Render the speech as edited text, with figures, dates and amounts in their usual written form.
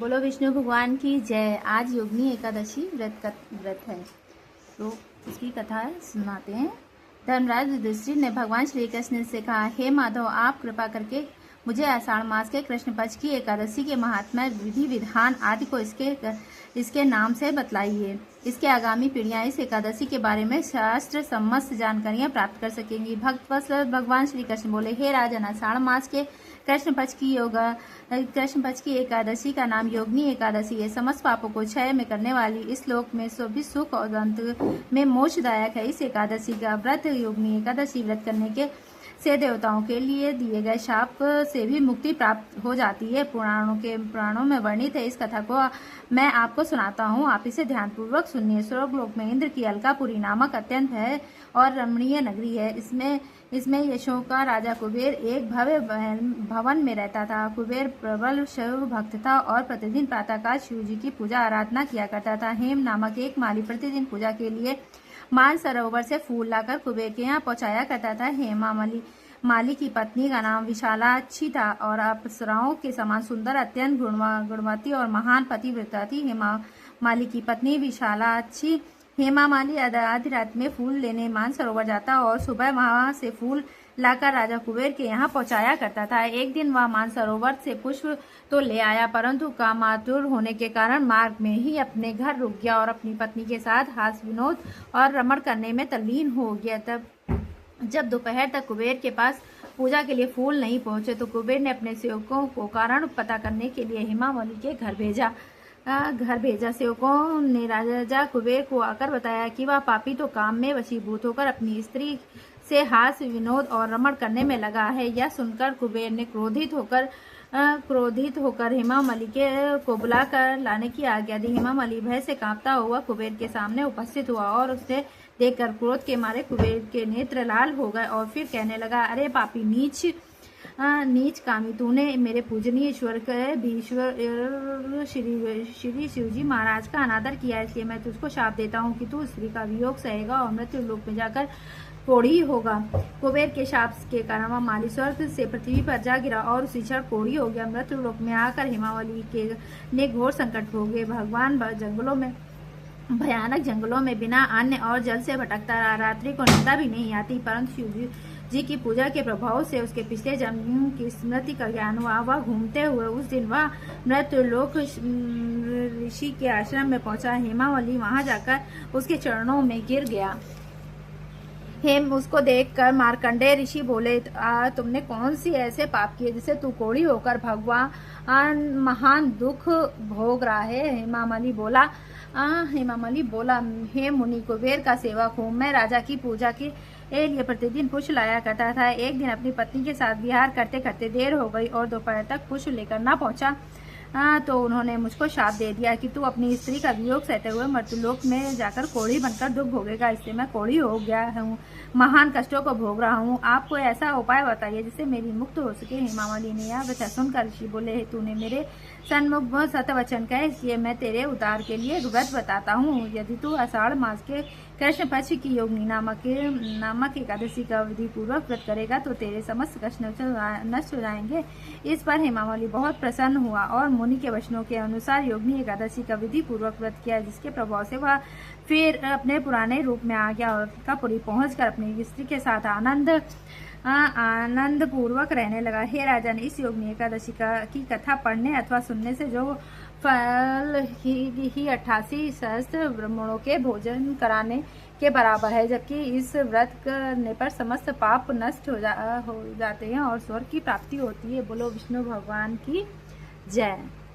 बोलो विष्णु भगवान की जय। आज योगिनी एकादशी व्रत है, तो इसकी कथा सुनाते हैं। धर्मराज युधिष्ठिर ने भगवान श्री कृष्ण से कहा, हे माधव, आप कृपा करके मुझे आषाढ़ मास के कृष्ण पक्ष की एकादशी के महात्म्य, विधि विधान आदि को इसके नाम से बतलाइए। इसके आगामी पीढ़ियां इस एकादशी के बारे में शास्त्र सम्मत जानकारियां प्राप्त कर सकेंगी। भक्तवत्सल भगवान श्री कृष्ण बोले, हे राजन, आषाढ़ मास के कृष्ण पक्ष की एकादशी का नाम योगिनी एकादशी है। समस्त पापों को क्षय में करने वाली, इस लोक में सभी सुख और अंत में मोक्षदायक है। इस एकादशी का व्रत, योगिनी एकादशी व्रत करने के से देवताओं के लिए दिए गए शाप से भी मुक्ति प्राप्त हो जाती है। पुराणों में वर्णित है। इस कथा को मैं आपको सुनाता हूँ, आप इसे ध्यानपूर्वक सुनिए। स्वर्गलोक में इंद्र की अलकापुरी नामक अत्यंत है और रमणीय नगरी है। इसमें यशों का राजा कुबेर एक भव्य भवन में रहता था। कुबेर प्रबल शिव भक्त था और प्रतिदिन प्रातःकाल शिव जी की पूजा आराधना किया करता था। हेम नामक एक माली प्रतिदिन पूजा के लिए मान सरोवर से फूल लाकर कुबेर के यहाँ पहुंचाया करता था। हेमा माली की पत्नी का नाम विशालाक्षी था और अप्सराओं के समान सुंदर, अत्यंत गुणवती और महान पतिव्रता थी। हेमा माली की पत्नी विशालाक्षी हेमा माली आधी रात में फूल लेने मान सरोवर जाता और सुबह वहां से फूल लाकर राजा कुबेर के यहाँ पहुंचाया करता था। एक दिन वह मान सरोवर से पुष्प तो ले आया, परंतु कामातुर होने के कारण मार्ग में ही अपने घर रुक गया और अपनी पत्नी के साथ हास्य विनोद और रमण करने में तल्लीन हो गया। तब जब दोपहर तक कुबेर के पास पूजा के लिए फूल नहीं पहुंचे तो कुबेर ने अपने सेवकों को कारण पता करने के लिए हेमावली के घर भेजा। सेवकों ने राजा कुबेर को आकर बताया कि वह पापी तो काम में वशीभूत होकर अपनी स्त्री से हास्य विनोद और रमण करने में लगा है। यह सुनकर कुबेर ने क्रोधित होकर हेमावली को बुलाकर लाने की आज्ञा दी। हेमावली भय से कांपता हुआ कुबेर के सामने उपस्थित हुआ और उसे देखकर क्रोध के मारे कुबेर के नेत्र लाल हो गए और फिर कहने लगा, अरे पापी नीच कामी, तूने मेरे पूजनीय ईश्वर के भीश्वर श्री शिवजी महाराज का अनादर किया, इसलिए मैं तुझको शाप देता हूँ कि तू स्त्री का वियोग सहेगा और मृत्यु लोक में जाकर कोढ़ी होगा। कुबेर के शाप के कारण वह माली स्वर्ग से पृथ्वी पर जा गिरा और उसी क्षण कोढ़ी हो गया। मृत्यु लोक में आकर हेमावली ने घोर संकट भोगे। भगवान भयानक जंगलों में बिना अन्न और जल से भटकता रहा। रात्रि को निद्रा भी नहीं आती, परंतु शिव जी की पूजा के प्रभाव से उसके पिछले जन्म की स्मृति का ज्ञान हुआ। वह घूमते हुए उस दिन वह मृत्यु लोक ऋषि के आश्रम में पहुंचा। हेमावली वहां जाकर उसके चरणों में गिर गया। उसको देखकर मार्कंडेय ऋषि बोले, तुमने कौन सी ऐसे पाप किए जिसे तू कोढ़ी होकर भगवान महान दुख भोग रहा है। हेमावली बोला, हे मुनि, कुबेर का सेवक हूँ। मैं राजा की पूजा के लिए प्रतिदिन पुष्प लाया करता था। एक दिन अपनी पत्नी के साथ विहार करते करते देर हो गई और दोपहर तक पुष्प लेकर ना पहुंचा तो उन्होंने मुझको शाप दे दिया कि तू अपनी स्त्री का वियोग सहते हुए मृत्युलोक में जाकर कोढ़ी बनकर दुख भोगेगा। इससे मैं कोढ़ी हो गया हूँ, महान कष्टों को भोग रहा हूँ। आप कोई ऐसा उपाय बताइए जिससे मेरी मुक्त हो सके। हेमावली ने यह वचन सुनकर ऋषि बोले, तूने मेरे सन्मुख सत्य वचन कहे, इसलिए मैं तेरे उद्धार के लिए व्रत बताता हूँ। यदि तू आषाढ़ मास के कृष्ण पक्ष की योगिनी नामक एकादशी का विधि पूर्वक व्रत करेगा तो तेरे समस्त कष्ट नष्ट हो जाएंगे। इस पर हेमावली बहुत प्रसन्न हुआ और मुनि के वचनों के अनुसार योगिनी एकादशी का विधि पूर्वक व्रत किया, जिसके प्रभाव से वह फिर अपने पुराने रूप में आ गया और अलकापुरी पहुंचकर अपनी स्त्री के साथ आनंद पूर्वक रहने लगा। हे राजन, इस योगिनी एकादशी की कथा पढ़ने अथवा सुनने से जो फल ही 88 सहस्त्र ब्राह्मणों के भोजन कराने के बराबर है, जबकि इस व्रत करने पर समस्त पाप नष्ट हो जाते हैं और स्वर्ग की प्राप्ति होती है। बोलो विष्णु भगवान की जय।